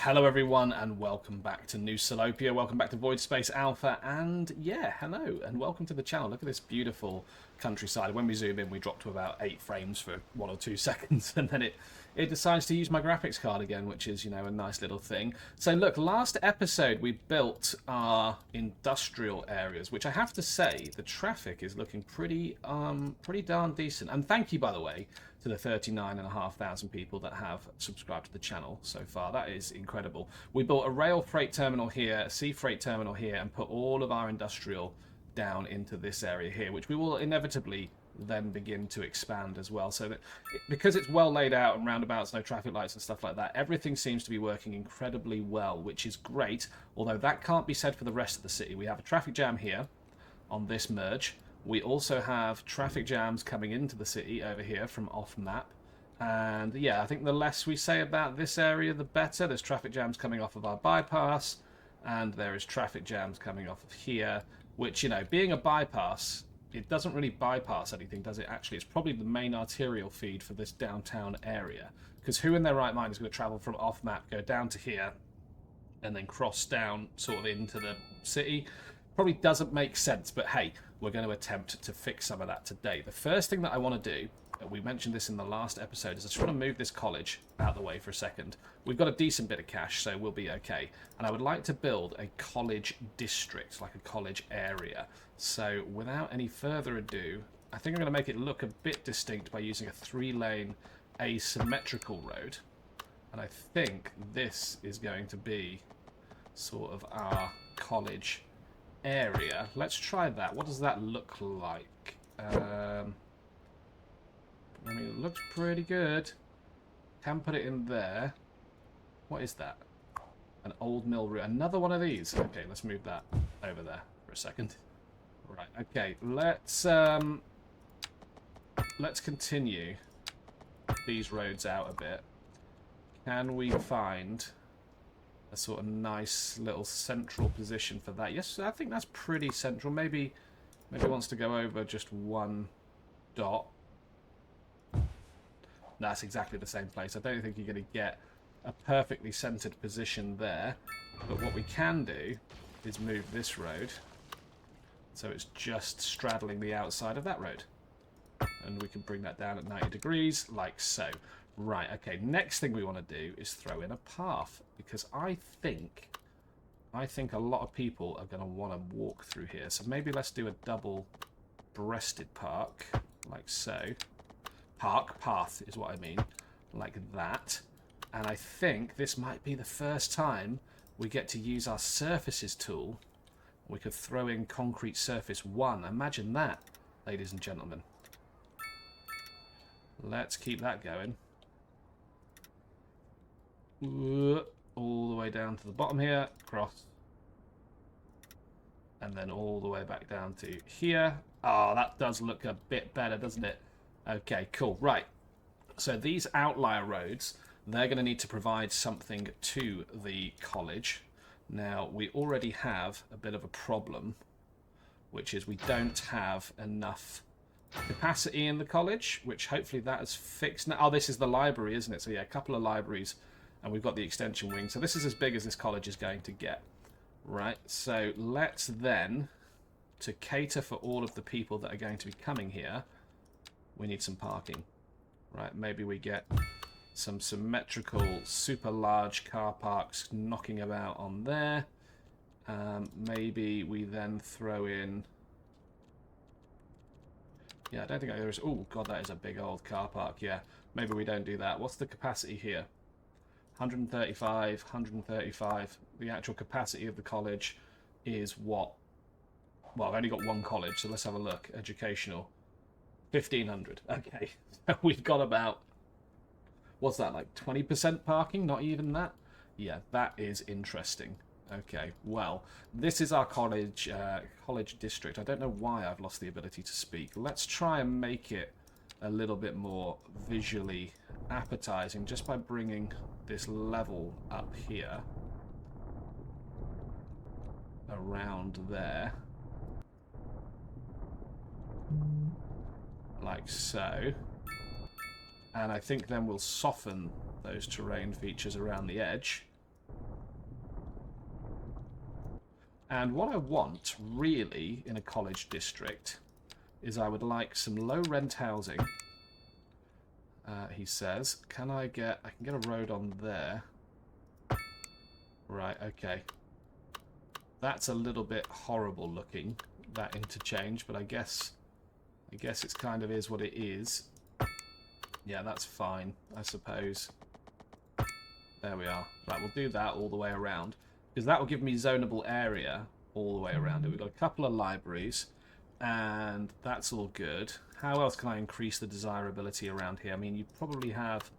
Hello everyone and welcome back to New Salopia, welcome back to VoidSpace Alpha, and yeah, hello and welcome to the channel. Look at this beautiful countryside. When we zoom in we drop to about 8 frames for 1 or 2 seconds and then it decides to use my graphics card again, which is, you know, a nice little thing. So look, last episode we built our industrial areas, which I have to say the traffic is looking pretty darn decent. And thank you, by the way, to the 39,500 people that have subscribed to the channel so far. That is incredible. We built a rail freight terminal here, a sea freight terminal here, and put all of our industrial down into this area here, which we will inevitably then begin to expand as well. So that because it's well laid out and roundabouts, no traffic lights and stuff like that, everything seems to be working incredibly well, which is great. Although that can't be said for the rest of the city. We have a traffic jam here on this merge. We also have traffic jams coming into the city over here from off map. And yeah, I think the less we say about this area, the better. There's traffic jams coming off of our bypass, and there is traffic jams coming off of here, which, you know, being a bypass, it doesn't really bypass anything, does it? Actually, it's probably the main arterial feed for this downtown area. Because who in their right mind is going to travel from off map, go down to here, and then cross down sort of into the city? Probably doesn't make sense, but hey, we're going to attempt to fix some of that today. The first thing that I want to do, we mentioned this in the last episode, is I just want to move this college out of the way for a second. We've got a decent bit of cash, so we'll be okay. And I would like to build a college district, like a college area. So without any further ado, I think I'm going to make it look a bit distinct by using a 3-lane asymmetrical road. And I think this is going to be sort of our college area. Let's try that. What does that look like? I mean, it looks pretty good. Can put it in there. What is that? An old mill route. Another one of these. Okay, let's move that over there for a second. Right. Okay. Let's continue these roads out a bit. Can we find a sort of nice little central position for that? Yes, I think that's pretty central. Maybe it wants to go over just one dot. That's exactly the same place. I don't think you're going to get a perfectly centered position there. But what we can do is move this road so it's just straddling the outside of that road. And we can bring that down at 90 degrees, like so. Right, okay, next thing we want to do is throw in a path, because I think a lot of people are going to want to walk through here. So maybe let's do a double-breasted park, like so. Path is what I mean, like that. And I think this might be the first time we get to use our surfaces tool. We could throw in concrete surface 1. Imagine that, ladies and gentlemen. Let's keep that going. All the way down to the bottom here, cross. And then all the way back down to here. Oh, that does look a bit better, doesn't it? Okay, cool. Right. So these outlier roads, they're going to need to provide something to the college. Now, we already have a bit of a problem, which is we don't have enough capacity in the college, which hopefully that is fixed now. Oh, this is the library, isn't it? So yeah, a couple of libraries, and we've got the extension wing. So this is as big as this college is going to get. Right, so let's then, to cater for all of the people that are going to be coming here, we need some parking. Right, maybe we get some symmetrical, super large car parks knocking about on there. Maybe we then throw in... Yeah, I don't think there is... Oh, God, that is a big old car park, yeah. Maybe we don't do that. What's the capacity here? 135, 135. The actual capacity of the college is what? Well, I've only got one college, so let's have a look. Educational. 1,500. Okay. We've got about... What's that, like 20% parking? Not even that? Yeah, that is interesting. Okay, well, this is our college district. I don't know why I've lost the ability to speak. Let's try and make it a little bit more visually appetizing just by bringing this level up here around there, like so. And I think then we'll soften those terrain features around the edge. And what I want, really, in a college district, is I would like some low-rent housing. He says, I can get a road on there. Right, okay. That's a little bit horrible looking, that interchange, but I guess it's kind of is what it is. Yeah, that's fine, I suppose. There we are. Right, we'll do that all the way around, because that will give me zonable area all the way around it. We've got a couple of libraries, and that's all good. How else can I increase the desirability around here? I mean, you probably have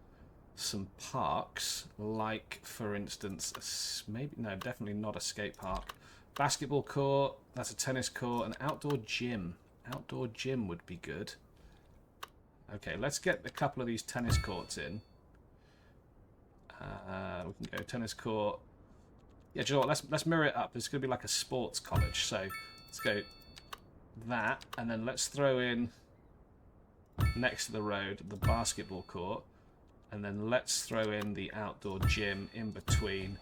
some parks, like, for instance, definitely not a skate park. Basketball court, that's a tennis court, an outdoor gym. Outdoor gym would be good. Okay, let's get a couple of these tennis courts in. We can go tennis court. Yeah, do you know what? Let's mirror it up. It's going to be like a sports college. So let's go that, and then let's throw in next to the road the basketball court, and then let's throw in the outdoor gym in between.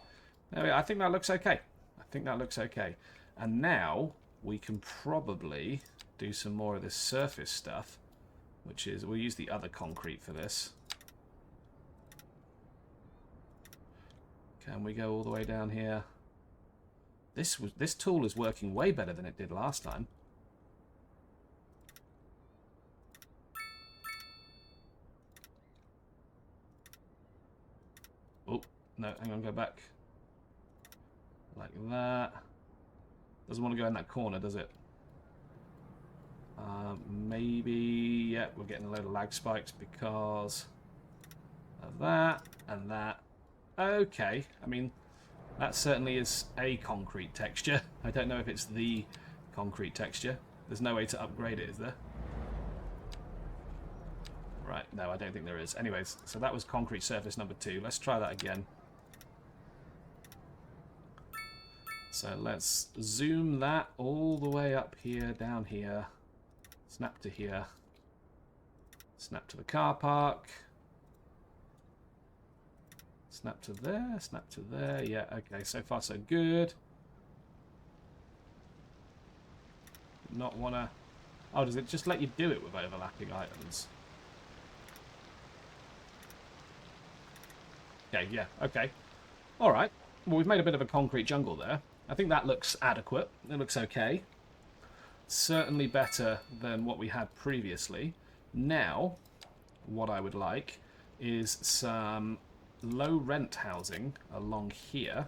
There we go. I think that looks okay. I think that looks okay. And now we can probably do some more of this surface stuff, which is we'll use the other concrete for this. Can we go all the way down here? This tool is working way better than it did last time. Oh, no, hang on, go back. Like that. Doesn't want to go in that corner, does it? Maybe, yeah, we're getting a load of lag spikes because of that and that. Okay, I mean, that certainly is a concrete texture. I don't know if it's the concrete texture. There's no way to upgrade it, is there? Right, no, I don't think there is. Anyways, so that was concrete surface number 2. Let's try that again. So let's zoom that all the way up here, down here. Snap to here. Snap to the car park. Snap to there, snap to there. Yeah, okay, so far so good. Not wanna... Oh, does it just let you do it with overlapping items? Okay, yeah, okay. Alright, well we've made a bit of a concrete jungle there. I think that looks adequate. It looks okay. Certainly better than what we had previously. Now, what I would like is some low rent housing along here.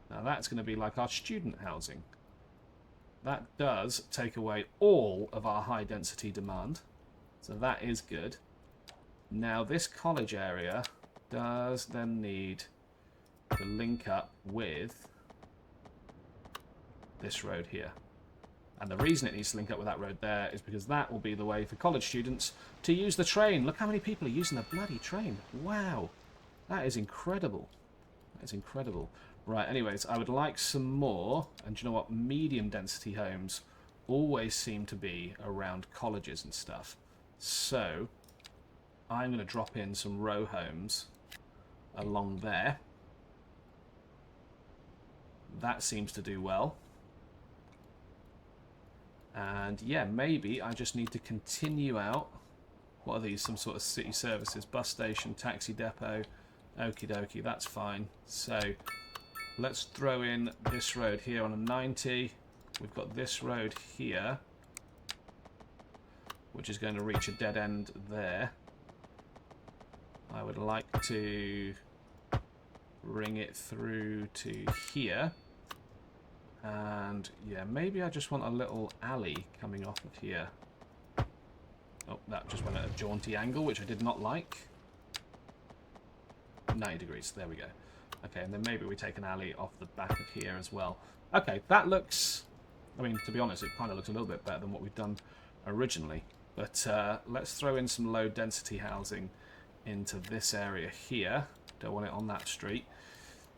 Now that's going to be like our student housing. That does take away all of our high density demand, so that is good. Now this college area does then need to link up with this road here, and the reason it needs to link up with that road there is because that will be the way for college students to use the train. Look how many people are using the bloody train. Wow. That is incredible. That is incredible. Right, anyways, I would like some more, and do you know what? Medium density homes always seem to be around colleges and stuff. So, I'm going to drop in some row homes along there. That seems to do well. And yeah, maybe I just need to continue out. What are these? Some sort of city services, bus station, taxi depot. Okie dokie, that's fine. So let's throw in this road here on a 90. We've got this road here, which is going to reach a dead end there. I would like to bring it through to here. And yeah, maybe I just want a little alley coming off of here. Oh, that just went at a jaunty angle, which I did not like. 90 degrees, there we go. Okay, and then maybe we take an alley off the back of here as well. Okay, that looks... I mean, to be honest, it kind of looks a little bit better than what we've done originally. But let's throw in some low density housing into this area here. Don't want it on that street.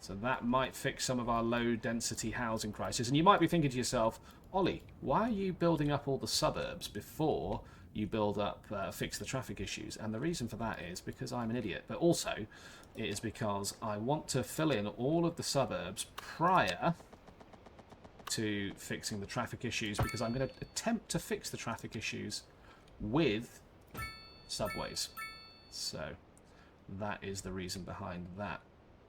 So that might fix some of our low density housing crisis. And you might be thinking to yourself, Ollie, why are you building up all the suburbs before you build up, fix the traffic issues? And the reason for that is because I'm an idiot. But also, it is because I want to fill in all of the suburbs prior to fixing the traffic issues, because I'm going to attempt to fix the traffic issues with subways. So that is the reason behind that.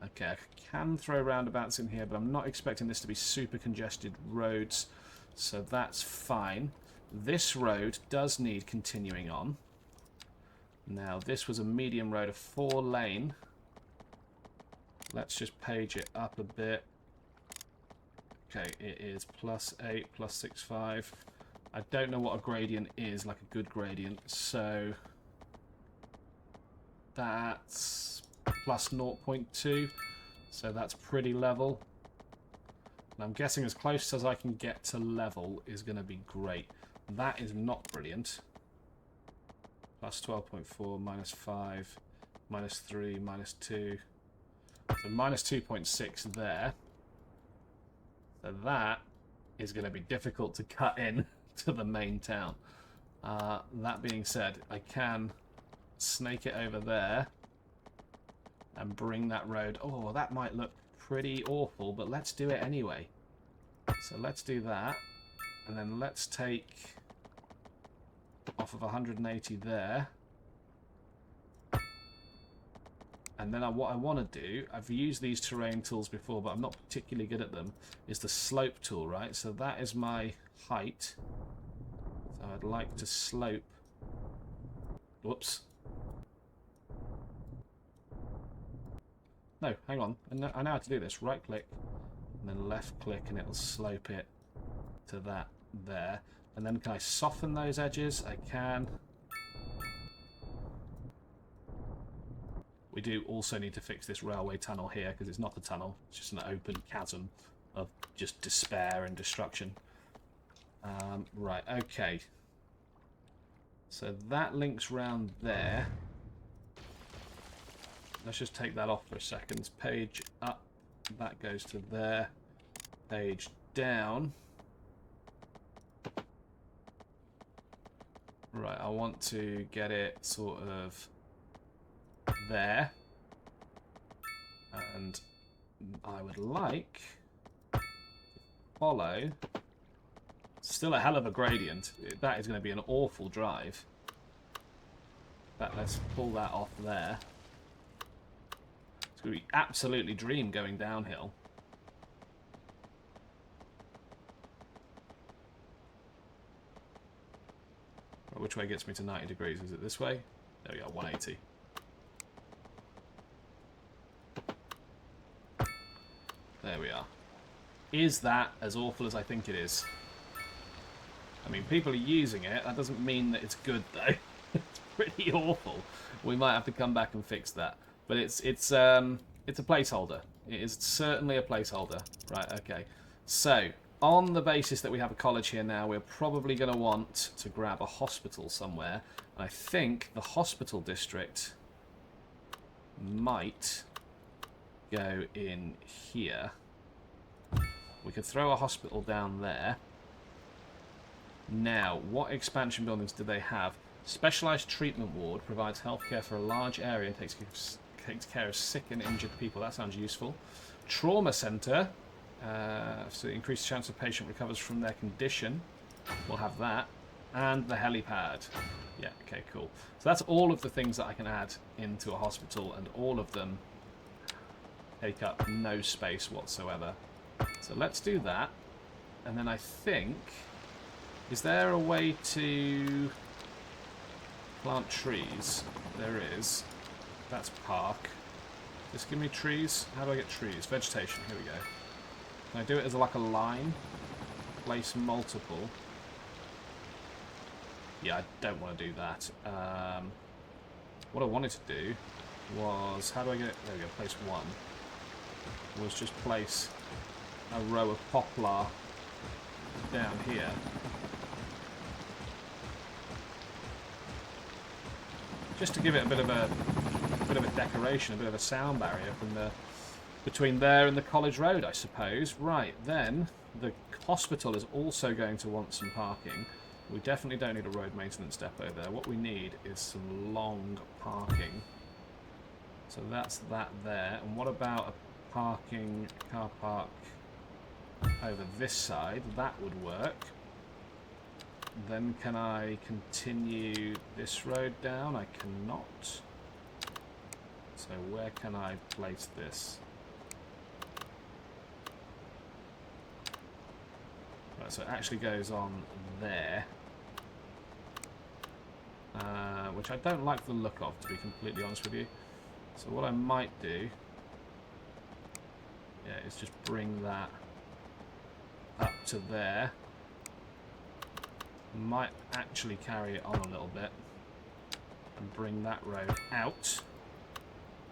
Okay, I can throw roundabouts in here, but I'm not expecting this to be super congested roads, so that's fine. This road does need continuing on. Now, this was a medium road, a 4-lane. Let's just page it up a bit. Okay, it is +8, +6.5. I don't know what a gradient is, like a good gradient, so that's +0.2, so that's pretty level. And I'm guessing as close as I can get to level is going to be great. That is not brilliant. +12.4, -5, -3, -2. So -2.6 there. So that is going to be difficult to cut in to the main town. That being said, I can snake it over there and bring that road. Oh, that might look pretty awful, but let's do it anyway. So let's do that, and then let's take off of 180 there. And then what I want to do, I've used these terrain tools before, but I'm not particularly good at them, is the slope tool, right? So that is my height. So I'd like to slope. Whoops. No, hang on. I know how to do this. Right click, and then left click, and it'll slope it to that there. And then can I soften those edges? I can. We do also need to fix this railway tunnel here, because it's not a tunnel. It's just an open chasm of just despair and destruction. Right, okay. So that links round there. Let's just take that off for a second. Page up, that goes to there. Page down. Right, I want to get it sort of there. And I would like to follow. Still a hell of a gradient. That is going to be an awful drive. But let's pull that off there. It's going to be absolutely dream going downhill. Which way gets me to 90 degrees? Is it this way? There we go, 180. There we are. Is that as awful as I think it is? I mean, people are using it. That doesn't mean that it's good, though. It's pretty awful. We might have to come back and fix that. But it's a placeholder. It is certainly a placeholder. Right, okay. So, on the basis that we have a college here now, we're probably going to want to grab a hospital somewhere. And I think the hospital district might go in here. We could throw a hospital down there. Now, what expansion buildings do they have? Specialised treatment ward provides healthcare for a large area and takes care of sick and injured people. That sounds useful. Trauma centre. So increased chance a patient recovers from their condition. We'll have that. And the helipad. Yeah, okay, cool. So that's all of the things that I can add into a hospital, and all of them take up no space whatsoever. So let's do that. And then I think... Is there a way to plant trees? There is. That's park. Just give me trees. How do I get trees? Vegetation. Here we go. Can I do it as like a line? Place multiple. Yeah, I don't want to do that. What I wanted to do was... How do I get it? There we go. Place one. Was just place a row of poplar down here. Just to give it a bit of a decoration, a bit of a sound barrier from between there and the college road, I suppose. Right, then the hospital is also going to want some parking. We definitely don't need a road maintenance depot there. What we need is some long parking. So that's that there. And what about a car park over this side. That would work. Then can I continue this road down? I cannot. So where can I place this? Right, so it actually goes on there. Which I don't like the look of, to be completely honest with you. So what I might do, yeah, is just bring that up to there. Might actually carry it on a little bit and bring that road out.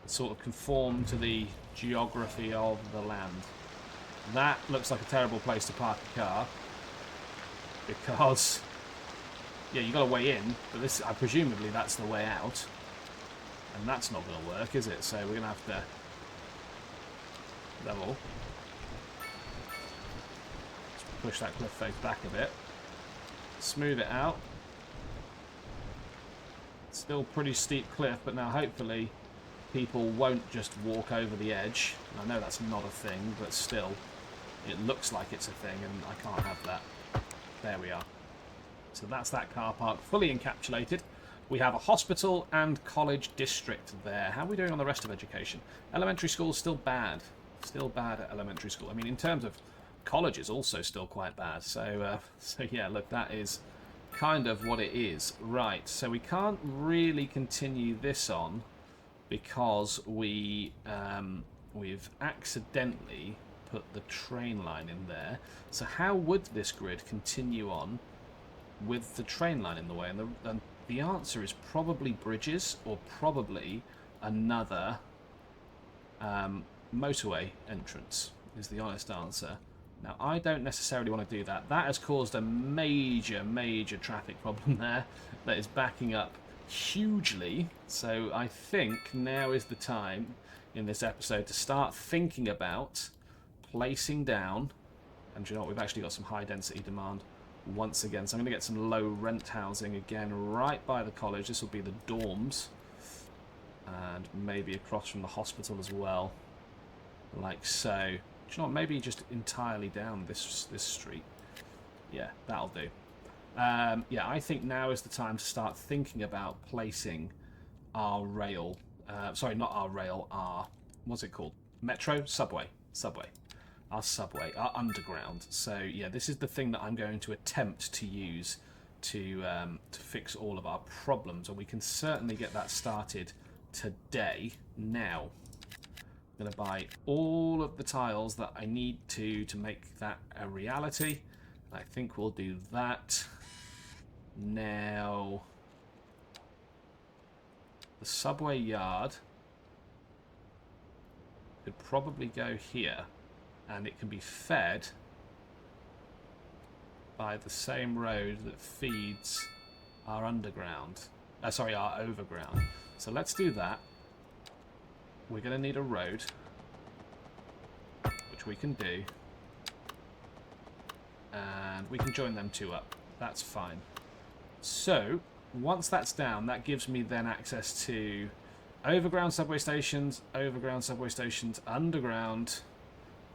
Sort of conform to the geography of the land. That looks like a terrible place to park a car because, yeah, you got a way in, but this, presumably that's the way out, and that's not going to work, is it? So we're going to have to level. Let's push that cliff face back a bit. Smooth it out. Still pretty steep cliff, but now hopefully people won't just walk over the edge. I know that's not a thing, but still, it looks like it's a thing, and I can't have that. There we are. So that's that car park fully encapsulated. We have a hospital and college district there. How are we doing on the rest of education? Elementary school still bad. Still bad at elementary school. I mean, in terms of college is also still quite bad. So yeah, look, that is kind of what it is. Right, so we can't really continue this on because we've accidentally put the train line in there. So how would this grid continue on with the train line in the way? And the answer is probably bridges or probably another motorway entrance is the honest answer. Now, I don't necessarily want to do that. That has caused a major, major traffic problem there that is backing up hugely. So I think now is the time in this episode to start thinking about placing down, and do you know what, we've actually got some high density demand once again, so I'm going to get some low rent housing again right by the college. This will be the dorms, and maybe across from the hospital as well, like so. Do you know what, maybe just entirely down this street. Yeah, that'll do. Yeah, I think now is the time to start thinking about placing our rail, sorry, not our rail, our, what's it called? Metro? Subway. Our subway, our underground. So yeah, this is the thing that I'm going to attempt to use to fix all of our problems, and we can certainly get that started today. Now, I'm going to buy all of the tiles that I need to make that a reality. I think we'll do that. Now, the subway yard could probably go here, and it can be fed by the same road that feeds our underground. Sorry, our overground. So let's do that. We're going to need a road, which we can do, and we can join them two up. That's fine. So once that's down, that gives me then access to overground subway stations, underground,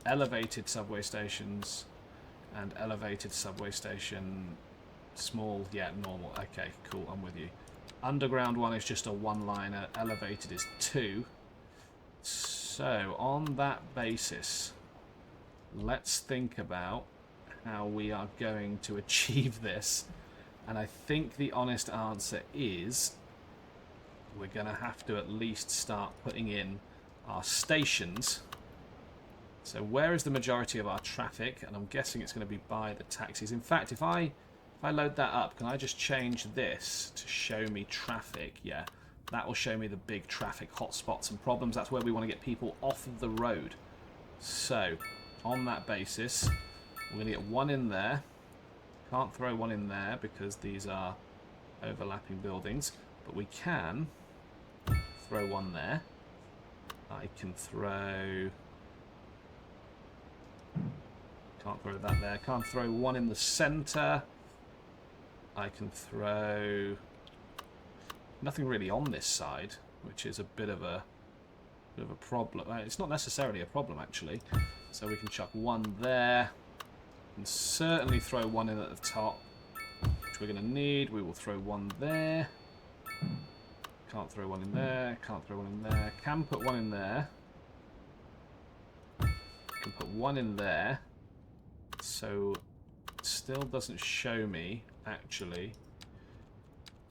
elevated subway stations, and elevated subway station, small, yeah, normal. Okay, cool, I'm with you. Underground one is just a one-liner, elevated is 2. So, on that basis, let's think about how we are going to achieve this. And I think the honest answer is we're going to have to at least start putting in our stations. So where is the majority of our traffic? And I'm guessing it's going to be by the taxis. In fact, if I load that up, can I just change this to show me traffic? Yeah. That will show me the big traffic hotspots and problems. That's where we want to get people off of the road. So, on that basis, we're going to get one in there. Can't throw one in there because these are overlapping buildings. But we can throw one there. I can throw... Can't throw that there. Can't throw one in the centre. I can throw... Nothing really on this side, which is a bit of a problem. It's not necessarily a problem, actually. So we can chuck one there. And certainly throw one in at the top, which we're going to need. We will throw one there. Can't throw one in there. Can't throw one in there. Can put one in there. Can put one in there. So it still doesn't show me, actually,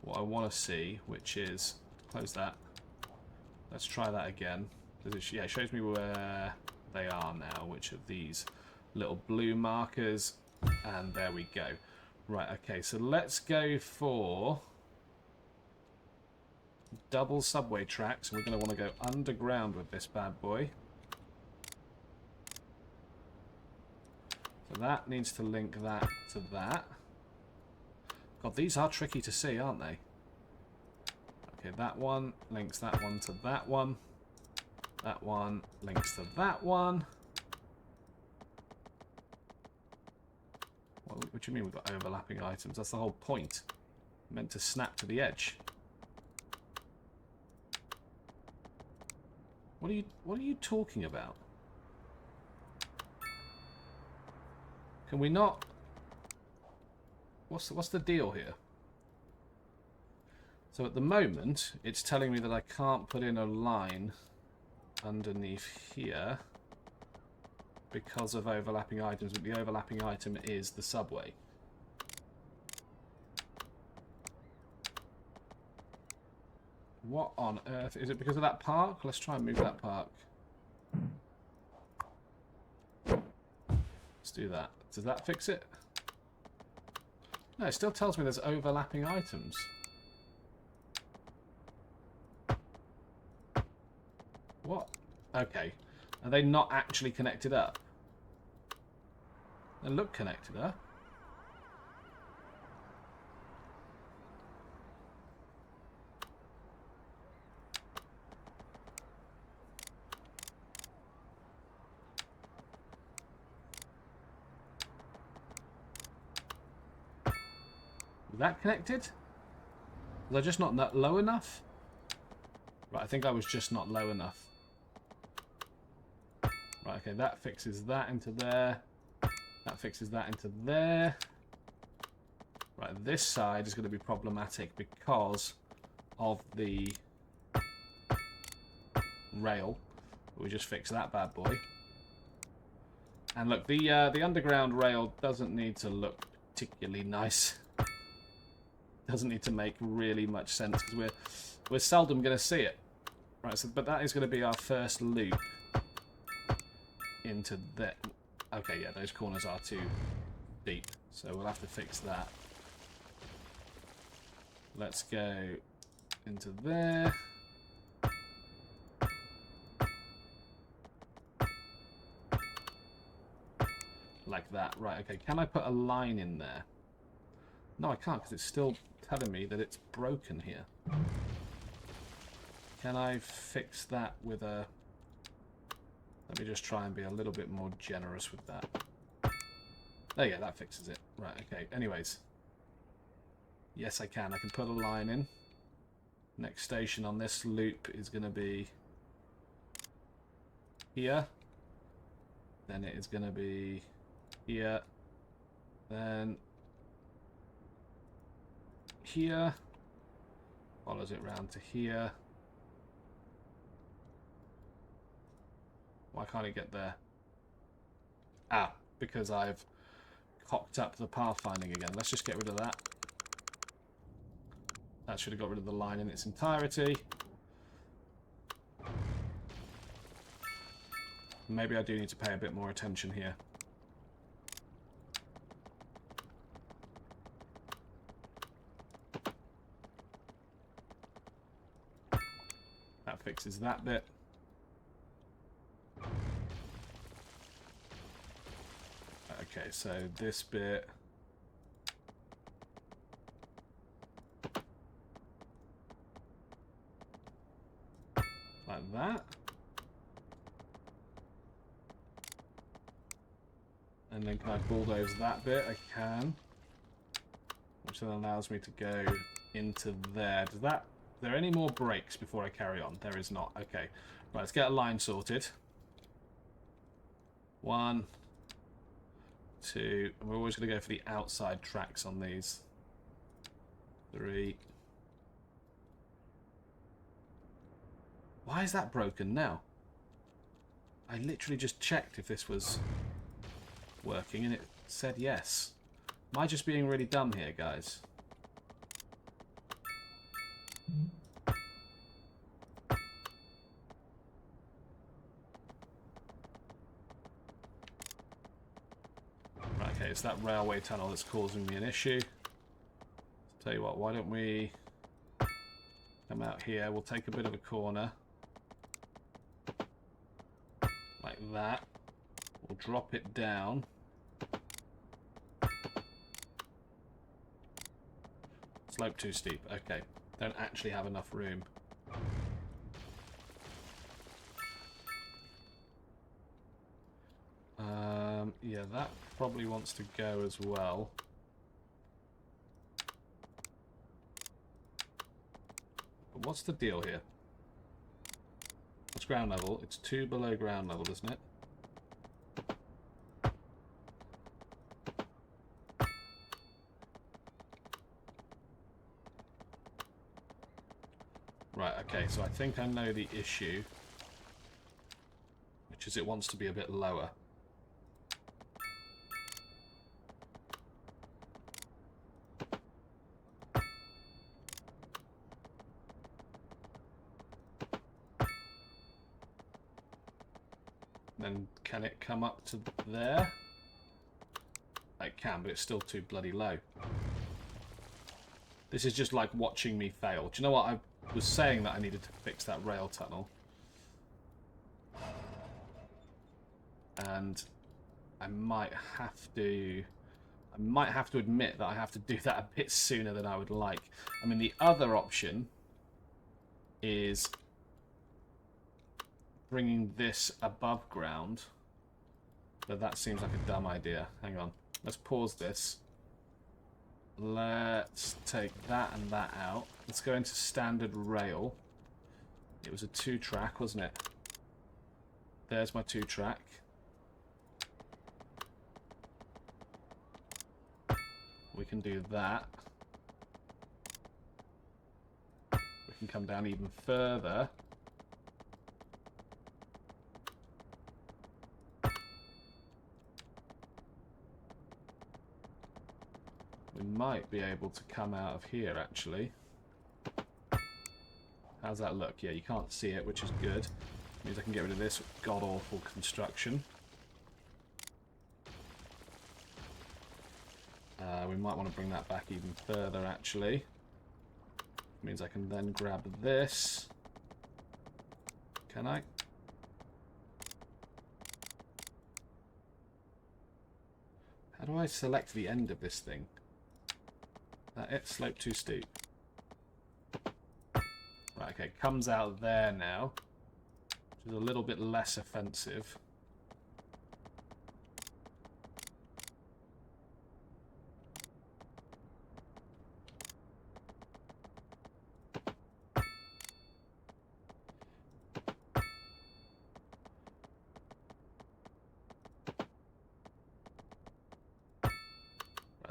what I want to see, which is... Close that. Let's try that again. Yeah, it shows me where they are now, which of these little blue markers, and there we go. Right, okay, so let's go for double subway tracks. We're going to want to go underground with this bad boy. So that needs to link that to that. God, these are tricky to see, aren't they? Okay, that one links that one to that one. That one links to that one. What do you mean we've got overlapping items? That's the whole point. Meant to snap to the edge. What are you talking about? Can we not? What's the deal here? So at the moment, it's telling me that I can't put in a line underneath here because of overlapping items, but the overlapping item is the subway. What on earth? Is it because of that park? Let's try and move that park. Let's do that. Does that fix it? No, it still tells me there's overlapping items. What? Okay. Are they not actually connected up? They look connected up. Was that connected? Was I just not low enough? Right, I think I was just not low enough. Right, okay, that fixes that into there. That fixes that into there. Right, this side is going to be problematic because of the rail. We just fix that bad boy. And look, the underground rail doesn't need to look particularly nice. Doesn't need to make really much sense because we're seldom going to see it. Right, so but that is going to be our first loop into that. Okay, yeah, those corners are too deep, so we'll have to fix that. Let's go into there. Like that. Right, okay, can I put a line in there? No, I can't, because it's still telling me that it's broken here. Can I fix that with a... Let me just try and be a little bit more generous with that. There you go, that fixes it. Right, okay. Anyways. Yes, I can. I can put a line in. Next station on this loop is going to be here. Then it is going to be here. Then here. Follows it round to here. Why can't it get there? Ah, because I've cocked up the pathfinding again. Let's just get rid of that. That should have got rid of the line in its entirety. Maybe I do need to pay a bit more attention here. That fixes that bit. Okay, so this bit... like that. And then can I bulldoze that bit? I can. Which then allows me to go into there. Does that... Are there any more breaks before I carry on? There is not. Okay. Right, let's get a line sorted. 1, 2. And we're always going to go for the outside tracks on these. 3. Why is that broken now? I literally just checked if this was working and it said yes. Am I just being really dumb here, guys? Right, okay, it's that railway tunnel that's causing me an issue. So tell you what, why don't we come out here? We'll take a bit of a corner. Like that. We'll drop it down. Slope too steep. Okay. Don't actually have enough room. Yeah, that probably wants to go as well. But what's the deal here? What's ground level? It's 2 below ground level, isn't it? Right, okay, so I think I know the issue, which is it wants to be a bit lower. Then can it come up to there? It can, but it's still too bloody low. This is just like watching me fail. Do you know what? I was saying that I needed to fix that rail tunnel. And I might have to admit that I have to do that a bit sooner than I would like. I mean, the other option is bringing this above ground, but that seems like a dumb idea. Hang on. Let's pause this. Let's take that and that out. Let's go into standard rail. It was a 2-track, wasn't it? There's my 2-track. We can do that. We can come down even further. We might be able to come out of here, actually. How's that look? Yeah, you can't see it, which is good. Means I can get rid of this god-awful construction. We might want to bring that back even further, actually. Means I can then grab this. Can I? How do I select the end of this thing? That it? Slope too steep. Right, okay, comes out there now. Which is a little bit less offensive.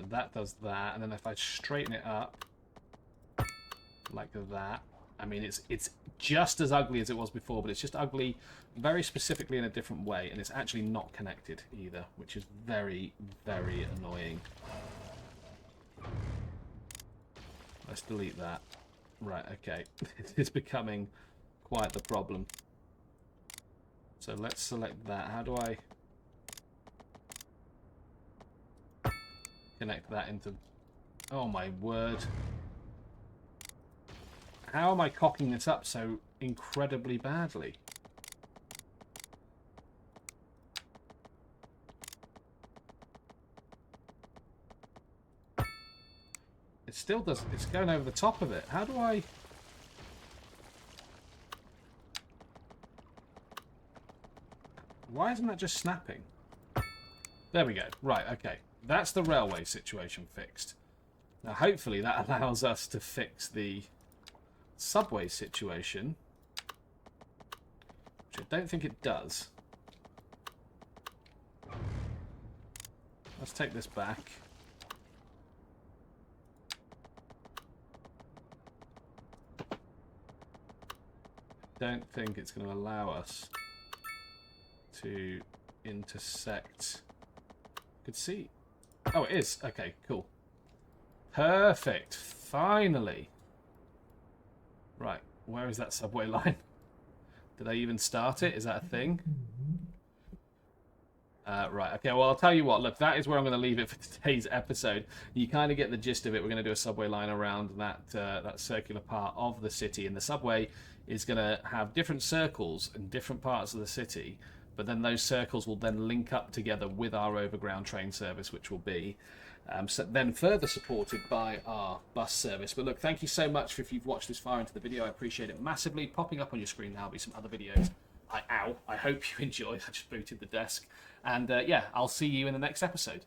That does that, and then if I straighten it up like that, I mean it's just as ugly as it was before, but it's just ugly very specifically in a different way, and it's actually not connected either, which is very, very annoying. Let's delete that. Right, okay. It's becoming quite the problem. So let's select that. How do I connect that into... Oh my word. How am I cocking this up so incredibly badly? It still does... It's going over the top of it. How do I... Why isn't that just snapping? There we go. Right, okay. That's the railway situation fixed. Now, hopefully that allows us to fix the subway situation, which I don't think it does. Let's take this back. Don't think it's going to allow us to intersect. Could see. Oh, it is. Okay, cool. Perfect. Finally. Right. Where is that subway line? Did I even start it? Is that a thing? Right. Okay, well, I'll tell you what. Look, that is where I'm going to leave it for today's episode. You kind of get the gist of it. We're going to do a subway line around that circular part of the city. And the subway is going to have different circles in different parts of the city. But then those circles will then link up together with our overground train service, which will be then further supported by our bus service. But look, thank you so much if you've watched this far into the video. I appreciate it massively. Popping up on your screen now will be some other videos. I hope you enjoyed. I just booted the desk. And yeah, I'll see you in the next episode.